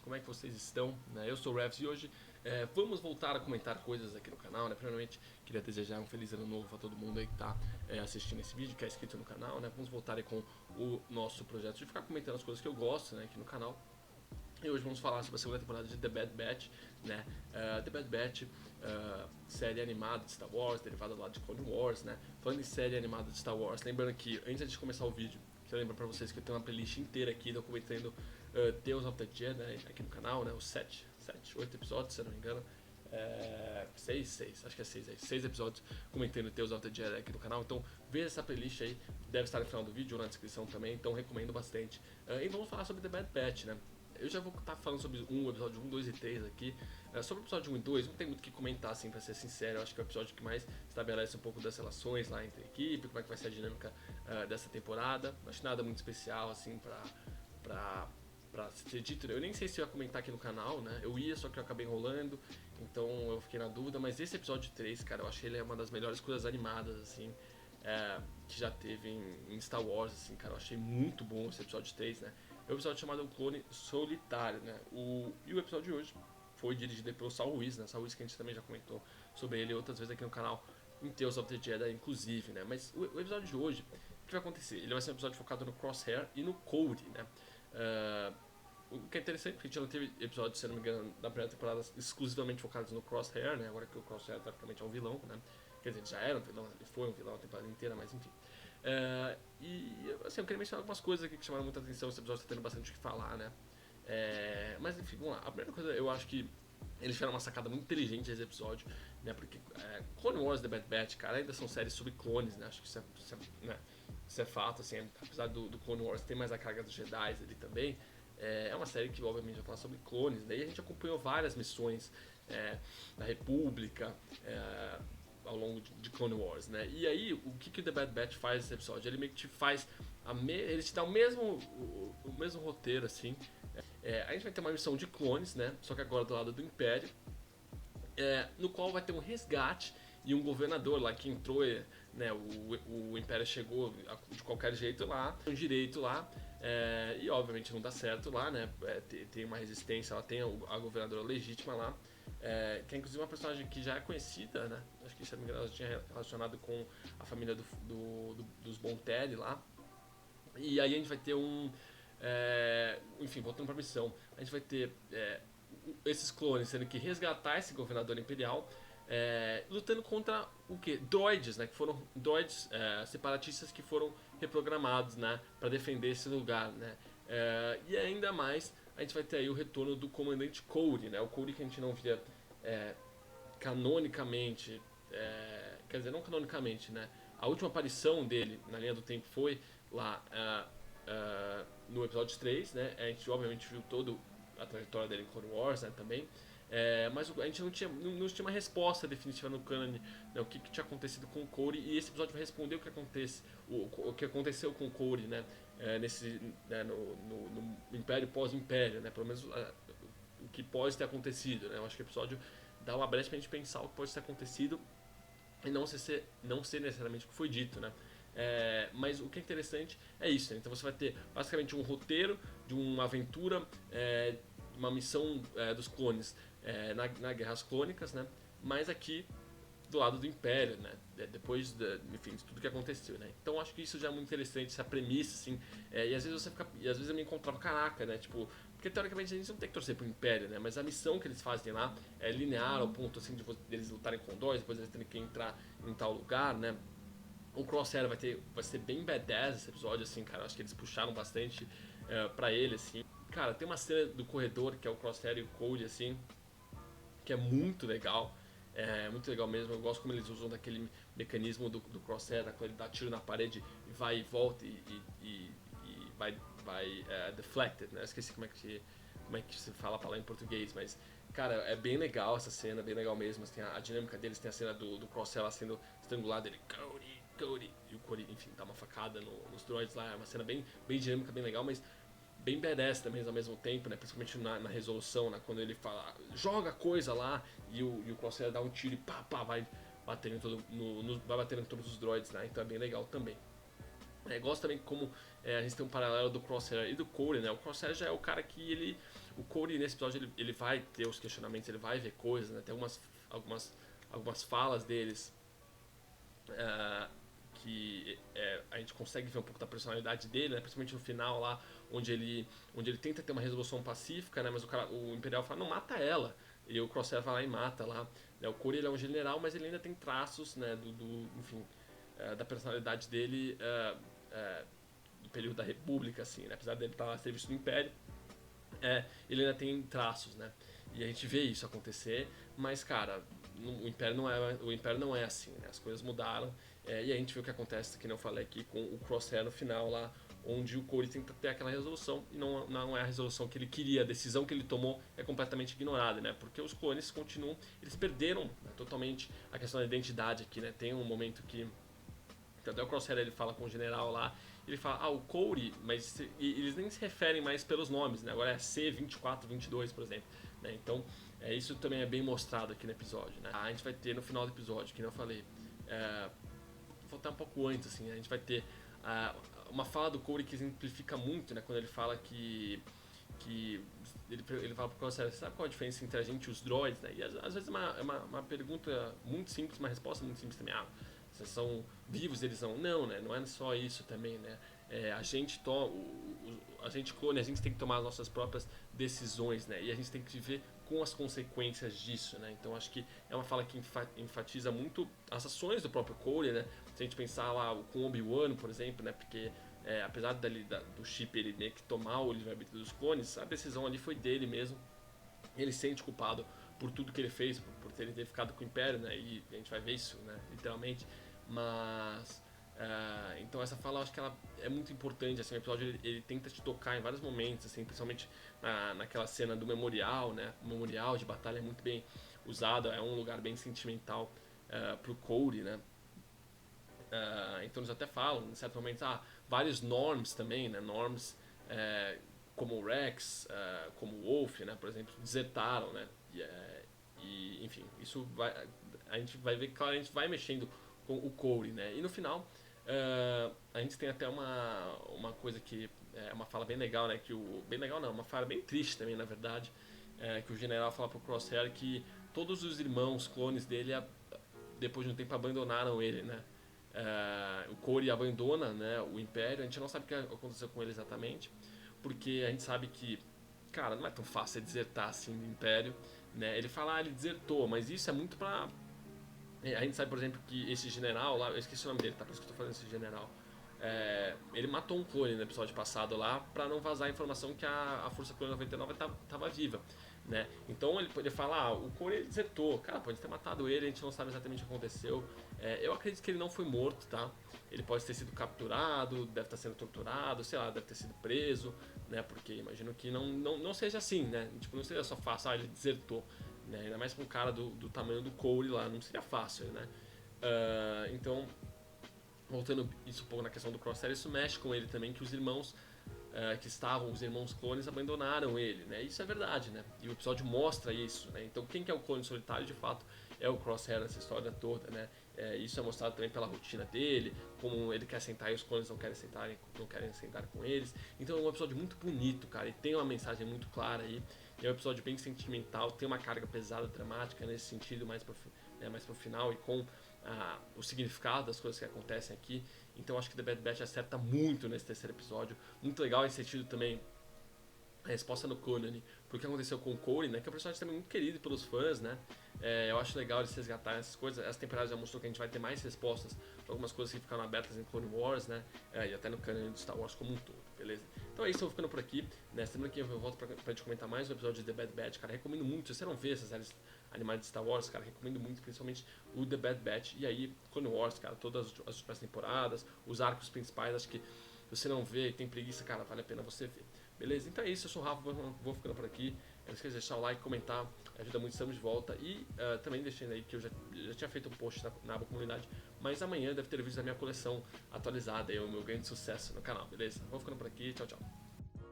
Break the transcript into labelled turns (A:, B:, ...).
A: como é que vocês estão? Eu sou o Revs e hoje vamos voltar a comentar coisas aqui no canal, né? Primeiramente, queria desejar um feliz ano novo a todo mundo aí que está assistindo esse vídeo, que é inscrito no canal, né? Vamos voltar aí com o nosso projeto de ficar comentando as coisas que eu gosto, né, aqui no canal. E hoje vamos falar sobre a segunda temporada de The Bad Batch, né? The Bad Batch, série animada de Star Wars, derivada lá de Clone Wars, né? Falando em série animada de Star Wars, lembrando que antes de começar o vídeo, quero lembrar pra vocês que eu tenho uma playlist inteira aqui documentando Tales of the Jedi, né, aqui no canal, né? Os 8 episódios, se eu não me engano. 6, acho que é 6 episódios comentando Tales of the Jedi aqui no canal. Então veja essa playlist aí, deve estar no final do vídeo ou na descrição também, então recomendo bastante. E vamos falar sobre The Bad Batch, né? Eu já vou estar falando sobre o episódio 1, 2 e 3 aqui. Sobre o episódio 1 e 2, não tem muito o que comentar, assim, pra ser sincero. Eu acho que é o episódio que mais estabelece um pouco das relações lá entre a equipe, como é que vai ser a dinâmica dessa temporada. Não acho nada muito especial, assim, pra ser dito. Eu nem sei se eu ia comentar aqui no canal, né? Eu ia, só que eu acabei enrolando, então eu fiquei na dúvida. Mas esse episódio 3, cara, eu achei ele uma das melhores coisas animadas, assim, que já teve em Star Wars, assim, cara. Eu achei muito bom esse episódio 3, né? É um episódio chamado O Clone Solitário, né? E o episódio de hoje foi dirigido pelo Saul Ruiz, né? Saul Ruiz que a gente também já comentou sobre ele outras vezes aqui no canal, em Tales of the Jedi, inclusive, né? Mas o episódio de hoje, o que vai acontecer? Ele vai ser um episódio focado no Crosshair e no Cody, né? O que é interessante, porque a gente não teve episódios, se não me engano, da primeira temporada exclusivamente focados no Crosshair, né? Agora que o Crosshair praticamente é um vilão, né? Quer dizer, ele já era um vilão, ele foi um vilão a temporada inteira, mas enfim. E assim, eu queria mencionar algumas coisas aqui que chamaram muita atenção. Esse episódio está tendo bastante o que falar, né? Mas enfim, vamos lá. A primeira coisa, eu acho que eles tiveram uma sacada muito inteligente nesse episódio, né? Porque Clone Wars e The Bad Batch, cara, ainda são séries sobre clones, né? Acho que isso é fato, assim, apesar do Clone Wars ter mais a carga dos Jedi ali também. É uma série que obviamente vai falar sobre clones, né? E a gente acompanhou várias missões da República, ao longo de Clone Wars, né? E aí, o que o The Bad Batch faz nesse episódio? Ele meio que te faz ele te dá o mesmo roteiro, assim. A gente vai ter uma missão de clones, né? Só que agora do lado do Império, no qual vai ter um resgate e um governador lá que entrou, né? O Império chegou de qualquer jeito lá, um direito lá. E obviamente não dá certo lá, né? Tem uma resistência, ela tem a governadora legítima lá. Que é inclusive uma personagem que já é conhecida, né? Acho que, se não me engano, ela tinha relacionado com a família dos Bontelli lá. E aí a gente vai ter enfim, voltando pra missão, a gente vai ter esses clones tendo que resgatar esse governador imperial, lutando contra o que? Droids, né? Que foram droids separatistas que foram reprogramados, né? Pra defender esse lugar, né? E ainda mais, a gente vai ter aí o retorno do comandante Cody, né? O Cody que a gente não via canonicamente, quer dizer, não canonicamente, né? A última aparição dele na linha do tempo foi lá no episódio 3, né? A gente obviamente viu toda a trajetória dele em Clone Wars, né, também. Mas a gente não tinha uma resposta definitiva no canon, né, o que tinha acontecido com o Cody, e esse episódio vai responder o que aconteceu com o Cody, né, no Império pós-Império, né, pelo menos o que pode ter acontecido, né. Eu acho que o episódio dá uma brecha pra gente pensar o que pode ter acontecido e não ser necessariamente o que foi dito, né. Mas o que é interessante é isso, né? Então você vai ter basicamente um roteiro de uma aventura, uma missão dos clones na Guerras Clônicas, né? Mas aqui do lado do Império, né? Depois enfim, de tudo que aconteceu, né? Então acho que isso já é muito interessante, essa premissa, assim. E às vezes e às vezes eu me encontrava, caraca, né? Tipo, porque teoricamente a gente não tem que torcer pro Império, né? Mas a missão que eles fazem lá é linear ao ponto, assim, de eles lutarem com dois, depois eles terem que entrar em tal lugar, né? O Crosshair vai ser bem badass esse episódio, assim, cara. Acho que eles puxaram bastante pra ele, assim. Cara, tem uma cena do corredor que é o Crosshair e o Cody, assim, que é muito legal mesmo. Eu gosto como eles usam daquele mecanismo do Crosshair, da ele dá tiro na parede e vai e volta e vai deflected, né? Eu esqueci como é que se fala a palavra em português, mas cara, é bem legal essa cena, bem legal mesmo. Tem a dinâmica deles, tem a cena do Crosshair lá sendo estrangulado, ele Cody, e o Cody, enfim, dá uma facada nos droids lá. É uma cena bem dinâmica, bem legal, mas bem badass também ao mesmo tempo, né? Principalmente na resolução, né? Quando ele fala, joga coisa lá, e o Crosshair dá um tiro e pá, vai batendo vai batendo em todos os droids, né? Então é bem legal também. Gosto também como a gente tem um paralelo do Crosshair e do Cody, né? O Crosshair já é o cara que O Cody nesse episódio ele vai ter os questionamentos, ele vai ver coisas, né? Tem algumas falas deles que a gente consegue ver um pouco da personalidade dele, né? Principalmente no final lá, onde ele tenta ter uma resolução pacífica, né? Mas o Imperial fala, não, mata ela. E o Crosshair vai lá e mata lá. Né? O Cody ele é um general, mas ele ainda tem traços, né? Enfim, da personalidade dele do período da República, assim, né? Apesar dele estar a serviço do Império, ele ainda tem traços, né? E a gente vê isso acontecer, mas, cara, o Império não é assim, né? As coisas mudaram, e a gente vê o que acontece, que eu falei aqui, com o Crosshair no final lá, onde o Cody tenta ter aquela resolução, e não é a resolução que ele queria, a decisão que ele tomou é completamente ignorada, né? Porque os clones continuam, eles perderam, né, totalmente a questão da identidade aqui, né? Tem um momento que até o Crosshair ele fala com o general lá, ele fala, o Cody, mas eles nem se referem mais pelos nomes, né? Agora é C2422, por exemplo, né? Então, isso também é bem mostrado aqui no episódio, né? A gente vai ter no final do episódio, que eu falei, vou voltar um pouco antes, assim, a gente vai ter uma fala do Cody que exemplifica muito, né? Quando ele fala que ele fala pro Crosshair, sabe qual a diferença entre a gente e os droids, né? E às vezes é uma pergunta muito simples, uma resposta muito simples também. Vocês são vivos, eles são. Não, né? Não é só isso também, né? A gente clone, a gente tem que tomar as nossas próprias decisões, né? E a gente tem que viver com as consequências disso, né? Então acho que é uma fala que enfatiza muito as ações do próprio Cody, né? Se a gente pensar lá com Obi-Wan, por exemplo, né? Porque apesar do chip ele meio que tomar o livre-arbítrio dos clones, a decisão ali foi dele mesmo. Ele se sente culpado por tudo que ele fez, por ter ficado com o Império, né? E a gente vai ver isso, né? Literalmente. Mas então essa fala eu acho que ela é muito importante, assim, o episódio ele tenta te tocar em vários momentos, assim, principalmente naquela cena do memorial, né? O memorial de batalha é muito bem usado, é um lugar bem sentimental pro Cody, né? Então eles até falam, em certo momento, vários norms também, né? Norms como o Rex, como o Wolf, né? Por exemplo, desertaram, né? E enfim, isso a gente vai ver que claro, a gente vai mexendo com o Cody, né? E no final a gente tem até uma coisa que é uma fala bem legal, né? Bem legal não, uma fala bem triste também, na verdade, que o general fala pro Crosshair que todos os irmãos clones dele depois de um tempo abandonaram ele, né? O Cody abandona, né, o Império. A gente não sabe o que aconteceu com ele exatamente, porque a gente sabe que, cara, não é tão fácil desertar assim do Império, né? Ele fala, ele desertou, mas isso é muito pra... A gente sabe, por exemplo, que esse general lá, eu esqueci o nome dele, tá? Por isso que eu tô falando esse general. Ele matou um clone no episódio passado lá pra não vazar a informação que a Força Clone 99 tava viva, né? Então ele fala, o clone ele desertou. Cara, pode ter matado ele, a gente não sabe exatamente o que aconteceu. Eu acredito que ele não foi morto, tá? Ele pode ter sido capturado, deve estar sendo torturado, sei lá, deve ter sido preso, né? Porque imagino que não seja assim, né? Tipo, não seja só fácil, ele desertou, né? Ainda mais com um cara do tamanho do Cody lá, não seria fácil, né? Então, voltando isso um pouco na questão do Crosshair, isso mexe com ele também, que os irmãos os irmãos clones abandonaram ele, né? Isso é verdade, né? E o episódio mostra isso, né? Então quem que é o clone solitário de fato é o Crosshair nessa história toda, né? Isso é mostrado também pela rotina dele, como ele quer sentar e os clones não querem sentar com eles. Então é um episódio muito bonito, cara, e tem uma mensagem muito clara aí. É um episódio bem sentimental, tem uma carga pesada, dramática nesse sentido, mais pro final e com o significado das coisas que acontecem aqui. Então acho que The Bad Batch acerta muito nesse terceiro episódio. Muito legal esse sentido também, a resposta no Conan pro que aconteceu com o Cody, né? Que é um personagem também muito querido pelos fãs, né? Eu acho legal eles resgatarem essas coisas. Essa temporada já mostrou que a gente vai ter mais respostas para algumas coisas que ficaram abertas em Clone Wars, né? E até no canon de Star Wars como um todo, beleza? Então é isso, eu vou ficando por aqui. Né? Semana que eu volto pra gente comentar mais um episódio de The Bad Batch. Cara, recomendo muito. Se você não vê essas séries animadas de Star Wars, cara, recomendo muito, principalmente o The Bad Batch. E aí, Clone Wars, cara, todas as últimas temporadas, os arcos principais, acho que se você não vê e tem preguiça, cara, vale a pena você ver. Beleza? Então é isso, eu sou o Rafa, vou ficando por aqui. Não esqueça de deixar o like, comentar, ajuda muito, estamos de volta. E também deixando aí que eu já tinha feito um post na aba comunidade, mas amanhã deve ter vídeo da minha coleção atualizada, o meu grande sucesso no canal, beleza? Vou ficando por aqui, tchau, tchau.